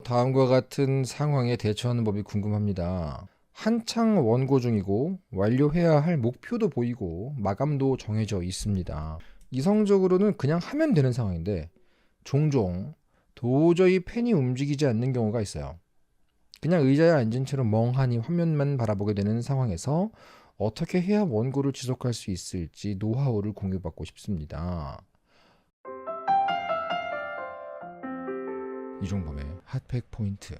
다음과 같은 상황에 대처하는 법이 궁금합니다. 한창 원고 중이고 완료해야 할 목표도 보이고 마감도 정해져 있습니다. 이성적으로는 그냥 하면 되는 상황인데 종종 도저히 펜이 움직이지 않는 경우가 있어요. 그냥 의자에 앉은 채로 멍하니 화면만 바라보게 되는 상황에서 어떻게 해야 원고를 지속할 수 있을지 노하우를 공유받고 싶습니다. 이종범의 핫팩 포인트.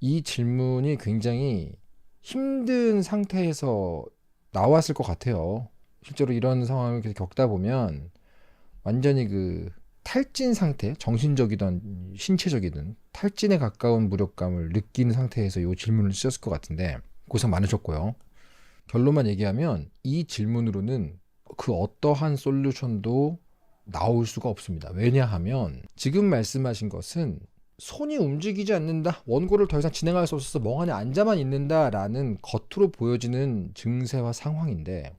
이 질문이 굉장히 힘든 상태에서 나왔을 것 같아요. 실제로 이런 상황을 계속 겪다 보면 완전히 탈진 상태, 정신적이든 신체적이든 탈진에 가까운 무력감을 느끼는 상태에서 이 질문을 쓰셨을 것 같은데 고생 많으셨고요. 결론만 얘기하면 이 질문으로는 그 어떠한 솔루션도 나올 수가 없습니다. 왜냐하면 지금 말씀하신 것은 손이 움직이지 않는다, 원고를 더 이상 진행할 수 없어서 멍하니 앉아만 있는다라는 겉으로 보여지는 증세와 상황인데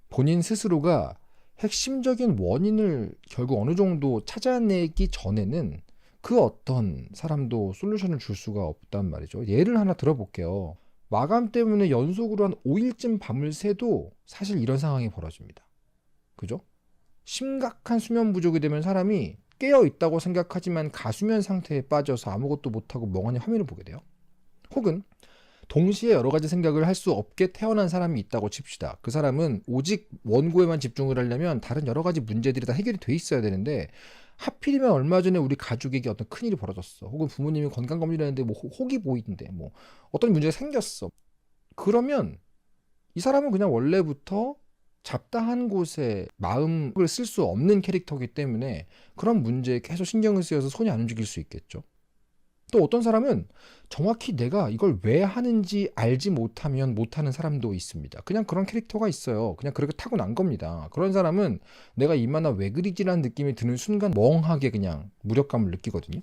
본인 스스로가 핵심적인 원인을 결국 어느 정도 찾아내기 전에는 그 어떤 사람도 솔루션을 줄 수가 없단 말이죠. 예를 하나 들어볼게요. 마감 때문에 연속으로 한 5일쯤 밤을 새도 사실 이런 상황이 벌어집니다. 그죠? 심각한 수면 부족이 되면 사람이 깨어 있다고 생각하지만 가수면 상태에 빠져서 아무것도 못하고 멍하니 화면을 보게 돼요. 혹은 동시에 여러 가지 생각을 할 수 없게 태어난 사람이 있다고 칩시다. 그 사람은 오직 원고에만 집중을 하려면 다른 여러 가지 문제들이 다 해결이 돼 있어야 되는데 하필이면 얼마 전에 우리 가족에게 어떤 큰일이 벌어졌어. 혹은 부모님이 건강검진을 했는데 혹이 보이는데 어떤 문제가 생겼어. 그러면 이 사람은 그냥 원래부터 잡다한 곳에 마음을 쓸 수 없는 캐릭터이기 때문에 그런 문제에 계속 신경을 쓰여서 손이 안 움직일 수 있겠죠. 또 어떤 사람은 정확히 내가 이걸 왜 하는지 알지 못하면 못하는 사람도 있습니다. 그냥 그런 캐릭터가 있어요. 그냥 그렇게 타고난 겁니다. 그런 사람은 내가 이만아 왜 그리지라는 느낌이 드는 순간 멍하게 그냥 무력감을 느끼거든요.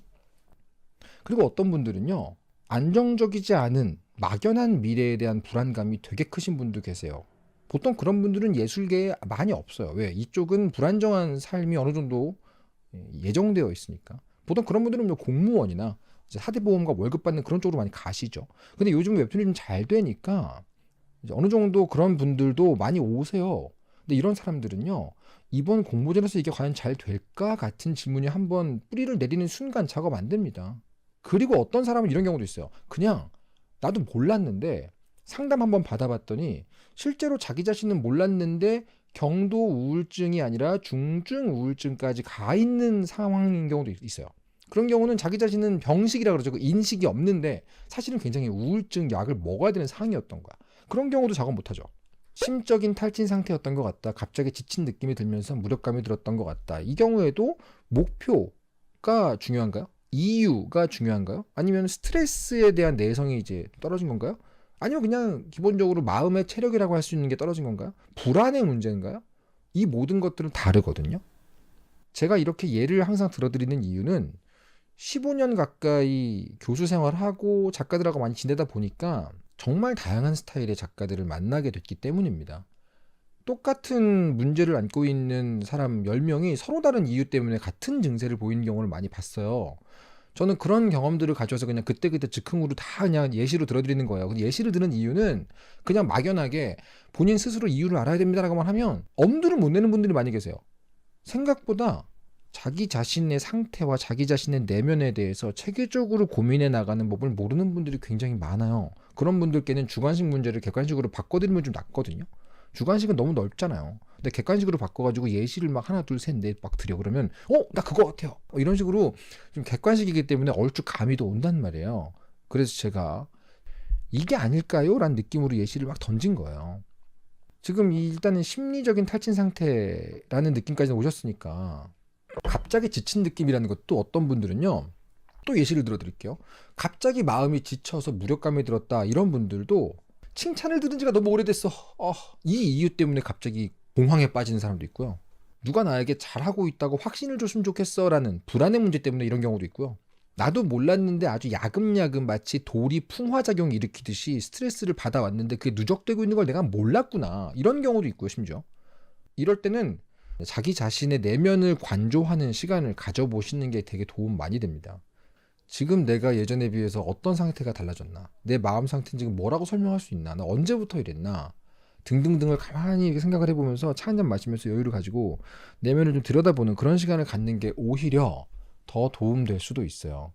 그리고 어떤 분들은요, 안정적이지 않은 막연한 미래에 대한 불안감이 되게 크신 분도 계세요. 보통 그런 분들은 예술계에 많이 없어요. 왜? 이쪽은 불안정한 삶이 어느 정도 예정되어 있으니까. 보통 그런 분들은 공무원이나 사대보험과 월급 받는 그런 쪽으로 많이 가시죠. 근데 요즘 웹툰이 좀 잘 되니까 이제 어느 정도 그런 분들도 많이 오세요. 근데 이런 사람들은요, 이번 공모전에서 이게 과연 잘 될까 같은 질문이 한번 뿌리를 내리는 순간 작업 안 됩니다. 그리고 어떤 사람은 이런 경우도 있어요. 그냥 나도 몰랐는데 상담 한번 받아봤더니 실제로 자기 자신은 몰랐는데 경도 우울증이 아니라 중증 우울증까지 가 있는 상황인 경우도 있어요. 그런 경우는 자기 자신은 병식이라 그러죠. 인식이 없는데 사실은 굉장히 우울증 약을 먹어야 되는 상황이었던 거야. 그런 경우도 작업 못하죠. 심적인 탈진 상태였던 것 같다. 갑자기 지친 느낌이 들면서 무력감이 들었던 것 같다. 이 경우에도 목표가 중요한가요? 이유가 중요한가요? 아니면 스트레스에 대한 내성이 이제 떨어진 건가요? 아니면 그냥 기본적으로 마음의 체력이라고 할 수 있는 게 떨어진 건가요? 불안의 문제인가요? 이 모든 것들은 다르거든요. 제가 이렇게 예를 항상 들어드리는 이유는 15년 가까이 교수 생활하고 작가들하고 많이 지내다 보니까 정말 다양한 스타일의 작가들을 만나게 됐기 때문입니다. 똑같은 문제를 안고 있는 사람 10명이 서로 다른 이유 때문에 같은 증세를 보이는 경우를 많이 봤어요. 저는 그런 경험들을 가져와서 그냥 그때그때 즉흥으로 다 그냥 예시로 들어드리는 거예요. 근데 예시를 드는 이유는 그냥 막연하게 본인 스스로 이유를 알아야 됩니다라고만 하면 엄두를 못 내는 분들이 많이 계세요. 생각보다 자기 자신의 상태와 자기 자신의 내면에 대해서 체계적으로 고민해 나가는 법을 모르는 분들이 굉장히 많아요. 그런 분들께는 주관식 문제를 객관식으로 바꿔드리면 좀 낫거든요. 주관식은 너무 넓잖아요. 근데 객관식으로 바꿔가지고 예시를 막 하나 둘 셋 넷 막 드려. 그러면 나 그거 같아요. 이런 식으로 좀 객관식이기 때문에 얼추 감이 또 온단 말이에요. 그래서 제가 이게 아닐까요? 라는 느낌으로 예시를 막 던진 거예요. 지금 일단은 심리적인 탈진 상태라는 느낌까지 오셨으니까 갑자기 지친 느낌이라는 것도 어떤 분들은요, 또 예시를 들어드릴게요. 갑자기 마음이 지쳐서 무력감이 들었다, 이런 분들도 칭찬을 들은 지가 너무 오래됐어. 이 이유 때문에 갑자기 공황에 빠지는 사람도 있고요. 누가 나에게 잘하고 있다고 확신을 줬으면 좋겠어 라는 불안의 문제 때문에 이런 경우도 있고요. 나도 몰랐는데 아주 야금야금 마치 돌이 풍화작용 일으키듯이 스트레스를 받아왔는데 그게 누적되고 있는 걸 내가 몰랐구나, 이런 경우도 있고요. 심지어 이럴 때는 자기 자신의 내면을 관조하는 시간을 가져보시는 게 되게 도움 많이 됩니다. 지금 내가 예전에 비해서 어떤 상태가 달라졌나? 내 마음 상태는 지금 뭐라고 설명할 수 있나? 나 언제부터 이랬나? 등등등을 가만히 이렇게 생각을 해보면서 차 한잔 마시면서 여유를 가지고 내면을 좀 들여다보는 그런 시간을 갖는 게 오히려 더 도움될 수도 있어요.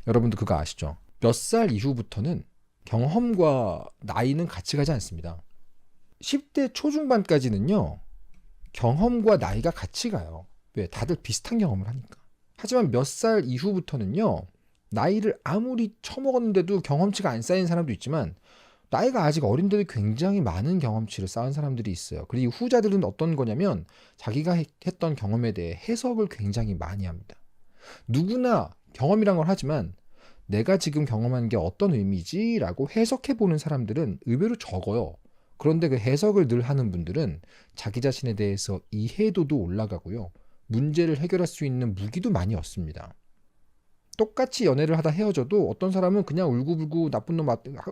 여러분도 그거 아시죠? 몇 살 이후부터는 경험과 나이는 같이 가지 않습니다. 10대 초중반까지는요, 경험과 나이가 같이 가요. 왜? 다들 비슷한 경험을 하니까. 하지만 몇 살 이후부터는요, 나이를 아무리 처먹었는데도 경험치가 안 쌓인 사람도 있지만, 나이가 아직 어린데도 굉장히 많은 경험치를 쌓은 사람들이 있어요. 그리고 후자들은 어떤 거냐면, 자기가 했던 경험에 대해 해석을 굉장히 많이 합니다. 누구나 경험이란 걸 하지만, 내가 지금 경험한 게 어떤 의미지? 라고 해석해보는 사람들은 의외로 적어요. 그런데 그 해석을 늘 하는 분들은 자기 자신에 대해서 이해도도 올라가고요. 문제를 해결할 수 있는 무기도 많이 얻습니다. 똑같이 연애를 하다 헤어져도 어떤 사람은 그냥 울고불고 나쁜 놈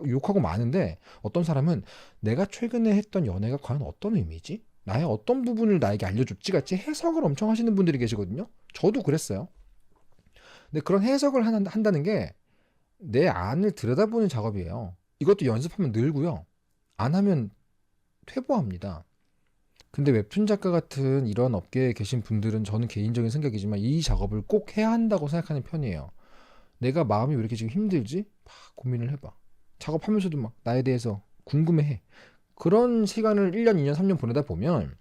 욕하고 마는데, 어떤 사람은 내가 최근에 했던 연애가 과연 어떤 의미지? 나의 어떤 부분을 나에게 알려줬지? 같이 해석을 엄청 하시는 분들이 계시거든요. 저도 그랬어요. 근데 그런 해석을 한다는 게 내 안을 들여다보는 작업이에요. 이것도 연습하면 늘고요. 안 하면 퇴보합니다. 근데 웹툰 작가 같은 이런 업계에 계신 분들은, 저는 개인적인 생각이지만 이 작업을 꼭 해야 한다고 생각하는 편이에요. 내가 마음이 왜 이렇게 지금 힘들지? 막 고민을 해봐. 작업하면서도 막 나에 대해서 궁금해해. 그런 시간을 1년, 2년, 3년 보내다 보면,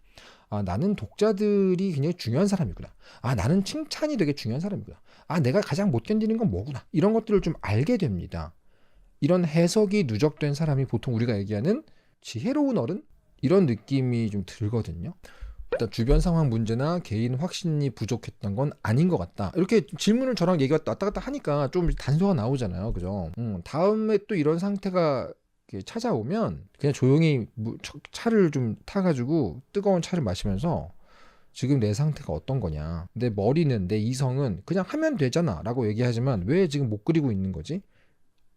아, 나는 독자들이 굉장히 중요한 사람이구나. 아, 나는 칭찬이 되게 중요한 사람이구나. 아, 내가 가장 못 견디는 건 뭐구나. 이런 것들을 좀 알게 됩니다. 이런 해석이 누적된 사람이 보통 우리가 얘기하는 지혜로운 어른? 이런 느낌이 좀 들거든요. 일단 주변 상황 문제나 개인 확신이 부족했던 건 아닌 것 같다. 이렇게 질문을 저랑 얘기가 왔다 갔다 하니까 좀 단서가 나오잖아요. 그죠? 다음에 또 이런 상태가 찾아오면 그냥 조용히 차를 좀 타가지고 뜨거운 차를 마시면서 지금 내 상태가 어떤 거냐, 내 머리는, 내 이성은 그냥 하면 되잖아 라고 얘기하지만 왜 지금 못 그리고 있는 거지?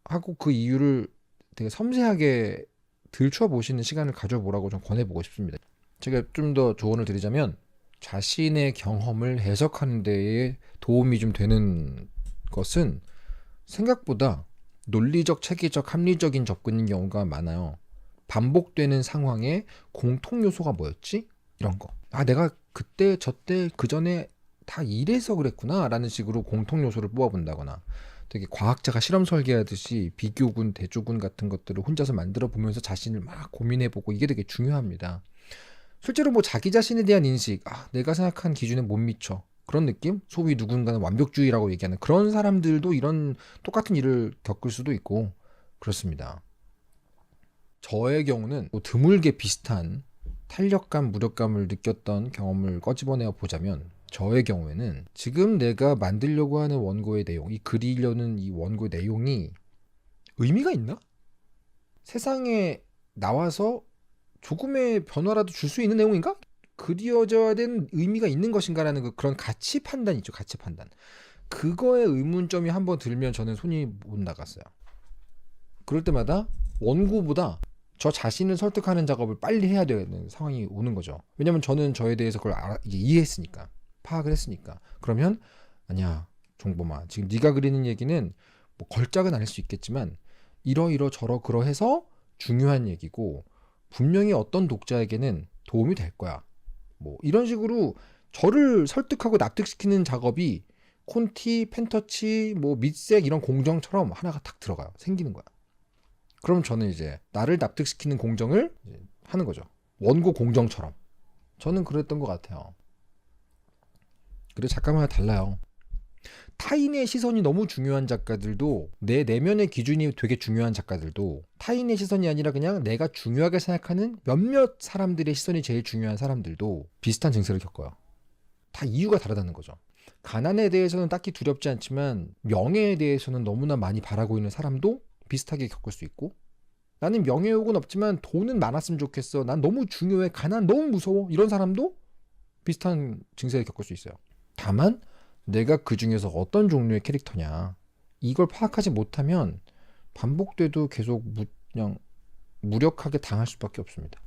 하고 그 이유를 되게 섬세하게 들춰 보시는 시간을 가져보라고 좀 권해보고 싶습니다. 제가 좀 더 조언을 드리자면, 자신의 경험을 해석하는 데에 도움이 좀 되는 것은 생각보다 논리적, 체계적, 합리적인 접근인 경우가 많아요. 반복되는 상황의 공통 요소가 뭐였지? 이런 거. 아, 내가 그때, 저때, 그 전에 다 이래서 그랬구나 라는 식으로 공통 요소를 뽑아본다거나, 되게 과학자가 실험 설계하듯이 비교군, 대조군 같은 것들을 혼자서 만들어 보면서 자신을 막 고민해보고, 이게 되게 중요합니다. 실제로 뭐 자기 자신에 대한 인식, 아, 내가 생각한 기준에 못 미쳐. 그런 느낌? 소위 누군가는 완벽주의라고 얘기하는 그런 사람들도 이런 똑같은 일을 겪을 수도 있고 그렇습니다. 저의 경우는 뭐 드물게 비슷한 탄력감, 무력감을 느꼈던 경험을 꺼집어내어 보자면, 저의 경우에는 지금 내가 만들려고 하는 원고의 내용, 이 그리려는 이 원고의 내용이 의미가 있나? 세상에 나와서 조금의 변화라도 줄 수 있는 내용인가? 그려져야 되는 의미가 있는 것인가라는 그런 가치 판단 있죠. 가치 판단. 그거에 의문점이 한번 들면 저는 손이 못 나갔어요. 그럴 때마다 원고보다 저 자신을 설득하는 작업을 빨리 해야 되는 상황이 오는 거죠. 왜냐면 저는 저에 대해서 그걸 이제 이해했으니까, 파악을 했으니까. 그러면 아니야, 종범아, 지금 네가 그리는 얘기는 뭐 걸작은 아닐 수 있겠지만 이러이러 저러그러해서 중요한 얘기고, 분명히 어떤 독자에게는 도움이 될 거야. 뭐 이런 식으로 저를 설득하고 납득시키는 작업이 콘티, 펜터치, 뭐 밑색 이런 공정처럼 하나가 탁 들어가요. 생기는 거야. 그럼 저는 이제 나를 납득시키는 공정을 하는 거죠. 원고 공정처럼. 저는 그랬던 것 같아요. 그리고 작가마다 달라요. 타인의 시선이 너무 중요한 작가들도, 내 내면의 기준이 되게 중요한 작가들도, 타인의 시선이 아니라 그냥 내가 중요하게 생각하는 몇몇 사람들의 시선이 제일 중요한 사람들도 비슷한 증세를 겪어요. 다 이유가 다르다는 거죠. 가난에 대해서는 딱히 두렵지 않지만 명예에 대해서는 너무나 많이 바라고 있는 사람도 비슷하게 겪을 수 있고, 나는 명예욕은 없지만 돈은 많았으면 좋겠어, 난 너무 중요해, 가난 너무 무서워, 이런 사람도 비슷한 증세를 겪을 수 있어요. 다만 내가 그 중에서 어떤 종류의 캐릭터냐, 이걸 파악하지 못하면 반복돼도 계속 그냥 무력하게 당할 수밖에 없습니다.